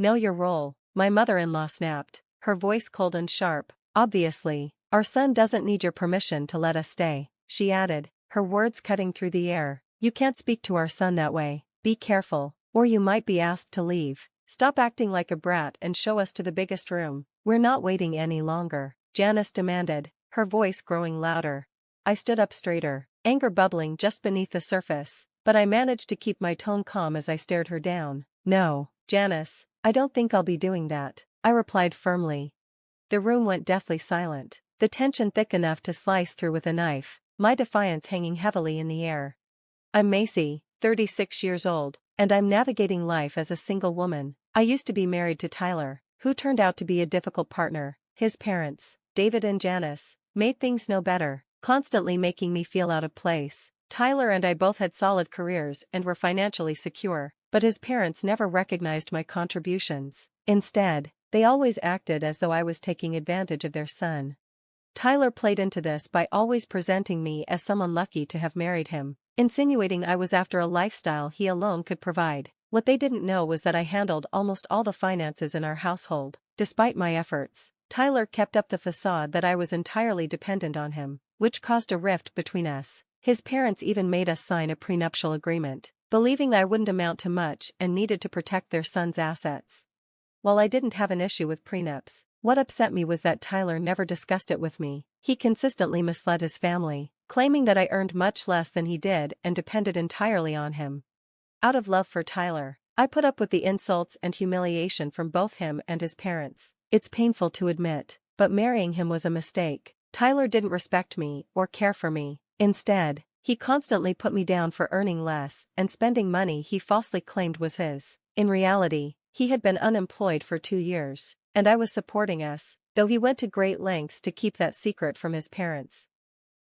Know your role, my mother-in-law snapped, her voice cold and sharp. Obviously, our son doesn't need your permission to let us stay, she added, her words cutting through the air. You can't speak to our son that way, be careful, or you might be asked to leave. Stop acting like a brat and show us to the biggest room. We're not waiting any longer, Janice demanded, her voice growing louder. I stood up straighter, anger bubbling just beneath the surface, but I managed to keep my tone calm as I stared her down. No, Janice, I don't think I'll be doing that, I replied firmly. The room went deathly silent, the tension thick enough to slice through with a knife, my defiance hanging heavily in the air. I'm Macy, 36 years old, and I'm navigating life as a single woman. I used to be married to Tyler, who turned out to be a difficult partner. His parents, David and Janice, made things no better, constantly making me feel out of place. Tyler and I both had solid careers and were financially secure, but his parents never recognized my contributions. Instead, they always acted as though I was taking advantage of their son. Tyler played into this by always presenting me as someone lucky to have married him, insinuating I was after a lifestyle he alone could provide. What they didn't know was that I handled almost all the finances in our household. Despite my efforts, Tyler kept up the facade that I was entirely dependent on him, which caused a rift between us. His parents even made us sign a prenuptial agreement, believing I wouldn't amount to much and needed to protect their son's assets. While I didn't have an issue with prenups, what upset me was that Tyler never discussed it with me. He consistently misled his family, claiming that I earned much less than he did and depended entirely on him. Out of love for Tyler, I put up with the insults and humiliation from both him and his parents. It's painful to admit, but marrying him was a mistake. Tyler didn't respect me or care for me. Instead, he constantly put me down for earning less and spending money he falsely claimed was his. In reality, he had been unemployed for 2 years, and I was supporting us, though he went to great lengths to keep that secret from his parents.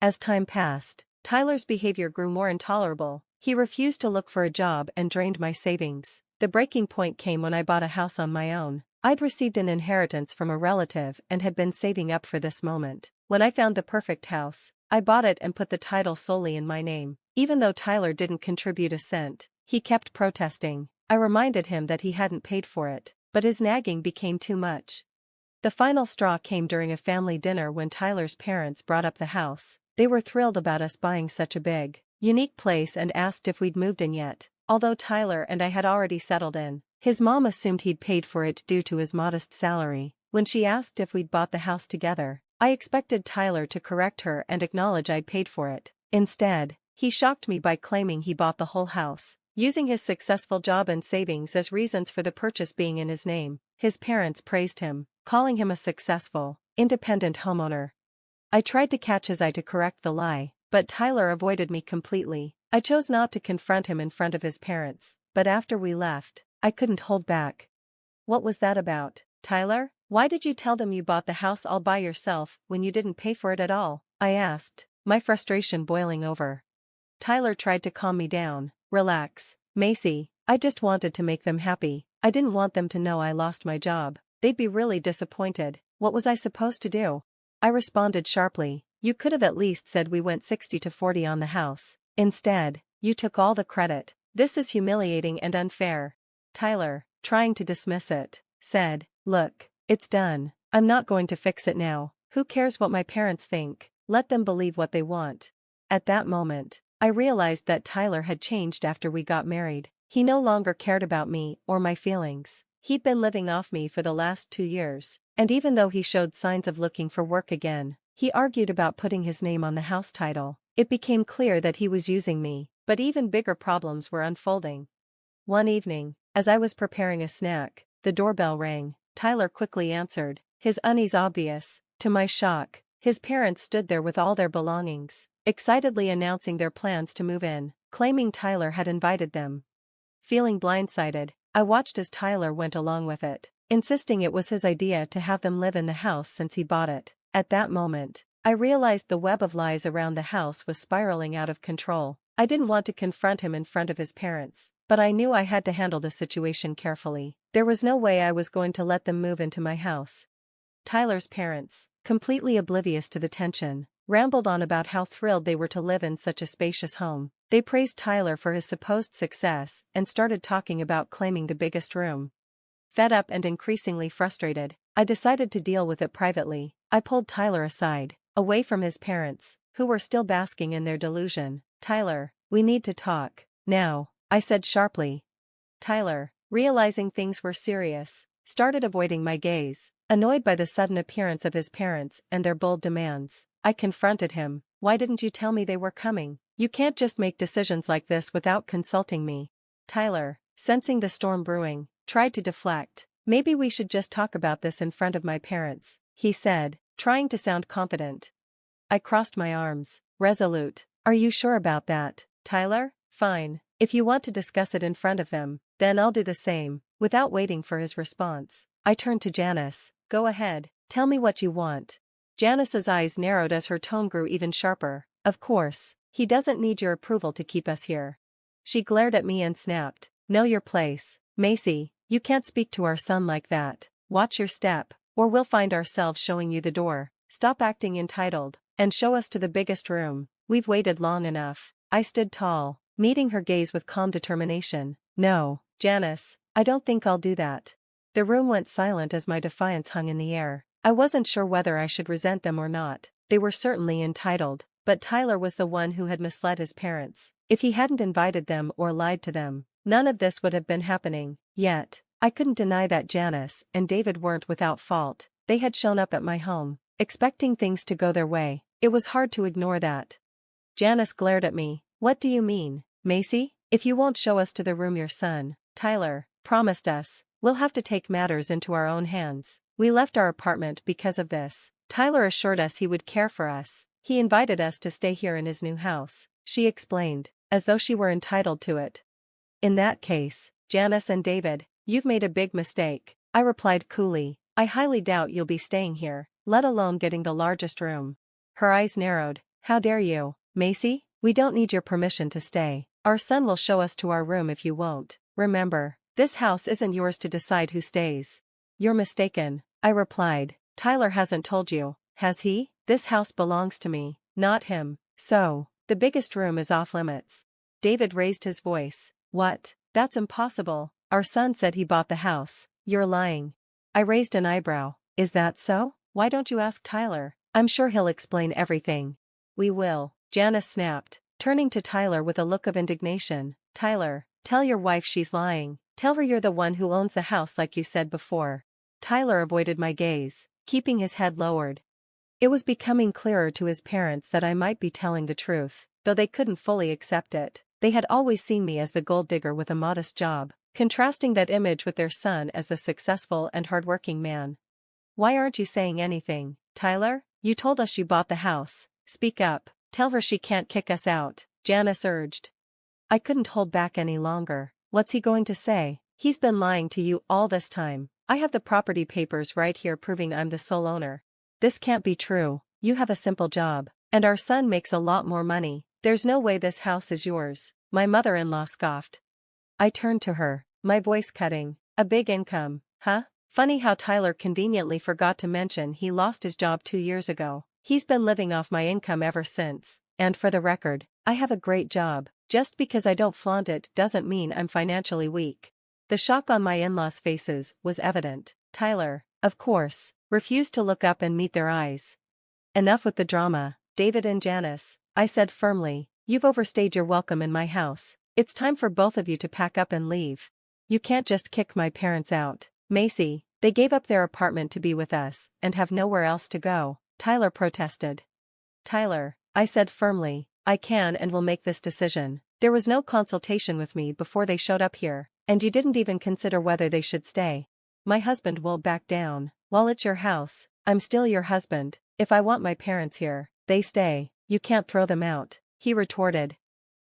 As time passed, Tyler's behavior grew more intolerable. He refused to look for a job and drained my savings. The breaking point came when I bought a house on my own. I'd received an inheritance from a relative and had been saving up for this moment. When I found the perfect house, I bought it and put the title solely in my name. Even though Tyler didn't contribute a cent, he kept protesting. I reminded him that he hadn't paid for it, but his nagging became too much. The final straw came during a family dinner when Tyler's parents brought up the house. They were thrilled about us buying such a big, unique place and asked if we'd moved in yet. Although Tyler and I had already settled in, his mom assumed he'd paid for it due to his modest salary. When she asked if we'd bought the house together, I expected Tyler to correct her and acknowledge I'd paid for it. Instead, he shocked me by claiming he bought the whole house, using his successful job and savings as reasons for the purchase being in his name. His parents praised him, calling him a successful, independent homeowner. I tried to catch his eye to correct the lie, but Tyler avoided me completely. I chose not to confront him in front of his parents, but after we left, I couldn't hold back. What was that about, Tyler? Why did you tell them you bought the house all by yourself when you didn't pay for it at all? I asked, my frustration boiling over. Tyler tried to calm me down. Relax, Macy, I just wanted to make them happy. I didn't want them to know I lost my job. They'd be really disappointed. What was I supposed to do? I responded sharply. You could have at least said we went 60-40 on the house. Instead, you took all the credit. This is humiliating and unfair. Tyler, trying to dismiss it, said, look, it's done. I'm not going to fix it now. Who cares what my parents think? Let them believe what they want. At that moment, I realized that Tyler had changed after we got married. He no longer cared about me or my feelings. He'd been living off me for the last 2 years, and even though he showed signs of looking for work again, he argued about putting his name on the house title. It became clear that he was using me, but even bigger problems were unfolding. One evening, as I was preparing a snack, the doorbell rang. Tyler quickly answered, his unease obvious. To my shock, his parents stood there with all their belongings, excitedly announcing their plans to move in, claiming Tyler had invited them. Feeling blindsided, I watched as Tyler went along with it, insisting it was his idea to have them live in the house since he bought it. At that moment, I realized the web of lies around the house was spiraling out of control. I didn't want to confront him in front of his parents, but I knew I had to handle the situation carefully. There was no way I was going to let them move into my house. Tyler's parents, completely oblivious to the tension, rambled on about how thrilled they were to live in such a spacious home. They praised Tyler for his supposed success and started talking about claiming the biggest room. Fed up and increasingly frustrated, I decided to deal with it privately. I pulled Tyler aside, away from his parents, who were still basking in their delusion. Tyler, we need to talk. Now, I said sharply. Tyler, realizing things were serious, started avoiding my gaze. Annoyed by the sudden appearance of his parents and their bold demands, I confronted him. Why didn't you tell me they were coming? You can't just make decisions like this without consulting me. Tyler, sensing the storm brewing, tried to deflect. Maybe we should just talk about this in front of my parents, he said, trying to sound confident. I crossed my arms, resolute. Are you sure about that, Tyler? Fine. If you want to discuss it in front of them, then I'll do the same. Without waiting for his response, I turned to Janice. Go ahead, tell me what you want. Janice's eyes narrowed as her tone grew even sharper. Of course, he doesn't need your approval to keep us here. She glared at me and snapped. Know your place, Macy. You can't speak to our son like that. Watch your step, or we'll find ourselves showing you the door. Stop acting entitled, and show us to the biggest room. We've waited long enough. I stood tall, meeting her gaze with calm determination. No, Janice, I don't think I'll do that. The room went silent as my defiance hung in the air. I wasn't sure whether I should resent them or not. They were certainly entitled, but Tyler was the one who had misled his parents. If he hadn't invited them or lied to them, none of this would have been happening. Yet, I couldn't deny that Janice and David weren't without fault. They had shown up at my home, expecting things to go their way. It was hard to ignore that. Janice glared at me. What do you mean, Macy? If you won't show us to the room your son, Tyler, promised us, we'll have to take matters into our own hands. We left our apartment because of this. Tyler assured us he would care for us. He invited us to stay here in his new house, she explained, as though she were entitled to it. In that case, Janice and David, you've made a big mistake, I replied coolly. I highly doubt you'll be staying here, let alone getting the largest room. Her eyes narrowed. How dare you, Macy? We don't need your permission to stay. Our son will show us to our room if you won't. Remember, this house isn't yours to decide who stays. You're mistaken, I replied. Tyler hasn't told you, has he? This house belongs to me, not him. So, the biggest room is off limits. David raised his voice. What? That's impossible. Our son said he bought the house. You're lying. I raised an eyebrow. Is that so? Why don't you ask Tyler? I'm sure he'll explain everything. We will, Janice snapped, turning to Tyler with a look of indignation. Tyler, tell your wife she's lying. Tell her you're the one who owns the house like you said before. Tyler avoided my gaze, keeping his head lowered. It was becoming clearer to his parents that I might be telling the truth, though they couldn't fully accept it. They had always seen me as the gold digger with a modest job, contrasting that image with their son as the successful and hardworking man. Why aren't you saying anything, Tyler? You told us you bought the house. Speak up. Tell her she can't kick us out, Janice urged. I couldn't hold back any longer. What's he going to say? He's been lying to you all this time. I have the property papers right here proving I'm the sole owner. This can't be true. You have a simple job, and our son makes a lot more money. There's no way this house is yours, my mother-in-law scoffed. I turned to her, my voice cutting. A big income, huh? Funny how Tyler conveniently forgot to mention he lost his job 2 years ago. He's been living off my income ever since, and for the record, I have a great job. Just because I don't flaunt it doesn't mean I'm financially weak. The shock on my in-laws' faces was evident. Tyler, of course, refused to look up and meet their eyes. Enough with the drama, David and Janice, I said firmly. You've overstayed your welcome in my house. It's time for both of you to pack up and leave. You can't just kick my parents out. Macy, they gave up their apartment to be with us and have nowhere else to go, Tyler protested. Tyler, I said firmly, I can and will make this decision. There was no consultation with me before they showed up here, and you didn't even consider whether they should stay. My husband will back down. While it's your house, I'm still your husband. If I want my parents here, they stay. You can't throw them out, he retorted.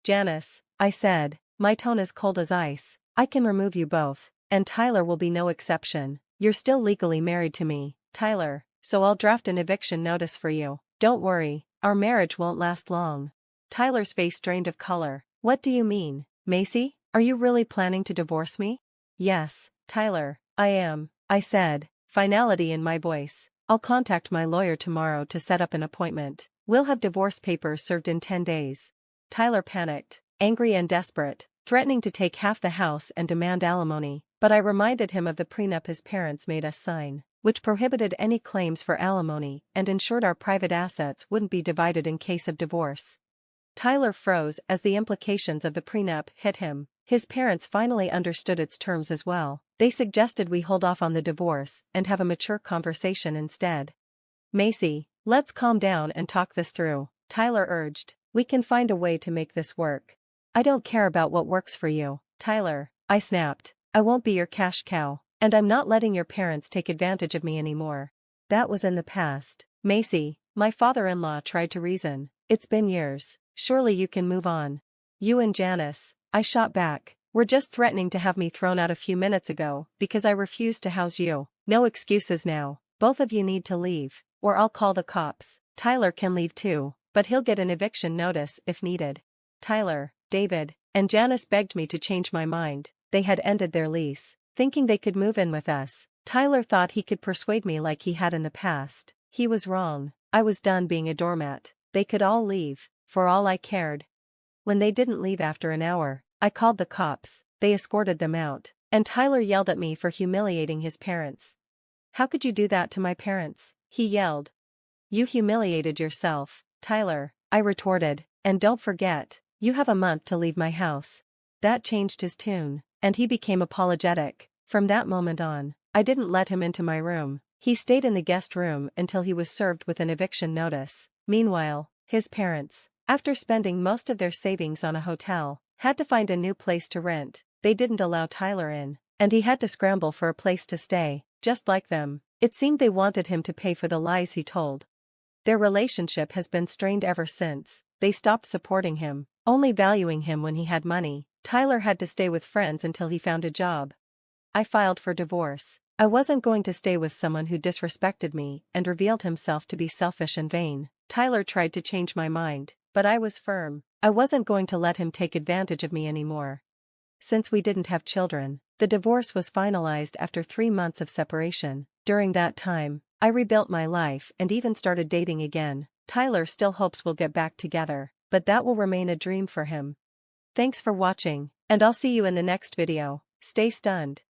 Janice, I said, my tone as cold as ice, I can remove you both, and Tyler will be no exception. You're still legally married to me, Tyler, so I'll draft an eviction notice for you. Don't worry, our marriage won't last long. Tyler's face drained of color. What do you mean, Macy? Are you really planning to divorce me? Yes, Tyler, I am, I said, finality in my voice. I'll contact my lawyer tomorrow to set up an appointment. We'll have divorce papers served in 10 days. Tyler panicked, angry and desperate, threatening to take half the house and demand alimony. But I reminded him of the prenup his parents made us sign, which prohibited any claims for alimony and ensured our private assets wouldn't be divided in case of divorce. Tyler froze as the implications of the prenup hit him. His parents finally understood its terms as well. They suggested we hold off on the divorce and have a mature conversation instead. "Macy, let's calm down and talk this through," Tyler urged. "We can find a way to make this work." "I don't care about what works for you, Tyler," I snapped. "I won't be your cash cow, and I'm not letting your parents take advantage of me anymore." "That was in the past, Macy," my father-in-law tried to reason. "It's been years. Surely you can move on." "You and Janice," I shot back, "were just threatening to have me thrown out a few minutes ago because I refused to house you. No excuses now. Both of you need to leave, or I'll call the cops." "Tyler can leave too, but he'll get an eviction notice if needed." Tyler, David, and Janice begged me to change my mind. They had ended their lease, thinking they could move in with us. Tyler thought he could persuade me like he had in the past. He was wrong. I was done being a doormat. They could all leave, for all I cared. When they didn't leave after an hour, I called the cops. They escorted them out, and Tyler yelled at me for humiliating his parents. "How could you do that to my parents?" he yelled. "You humiliated yourself, Tyler," I retorted, "and don't forget, you have a month to leave my house." That changed his tune, and he became apologetic. From that moment on, I didn't let him into my room. He stayed in the guest room until he was served with an eviction notice. Meanwhile, his parents, after spending most of their savings on a hotel, had to find a new place to rent. They didn't allow Tyler in, and he had to scramble for a place to stay, just like them. It seemed they wanted him to pay for the lies he told. Their relationship has been strained ever since. They stopped supporting him, only valuing him when he had money. Tyler had to stay with friends until he found a job. I filed for divorce. I wasn't going to stay with someone who disrespected me and revealed himself to be selfish and vain. Tyler tried to change my mind, but I was firm. I wasn't going to let him take advantage of me anymore. Since we didn't have children, the divorce was finalized after 3 months of separation. During that time, I rebuilt my life and even started dating again. Tyler still hopes we'll get back together, but that will remain a dream for him. Thanks for watching, and I'll see you in the next video. Stay stunned.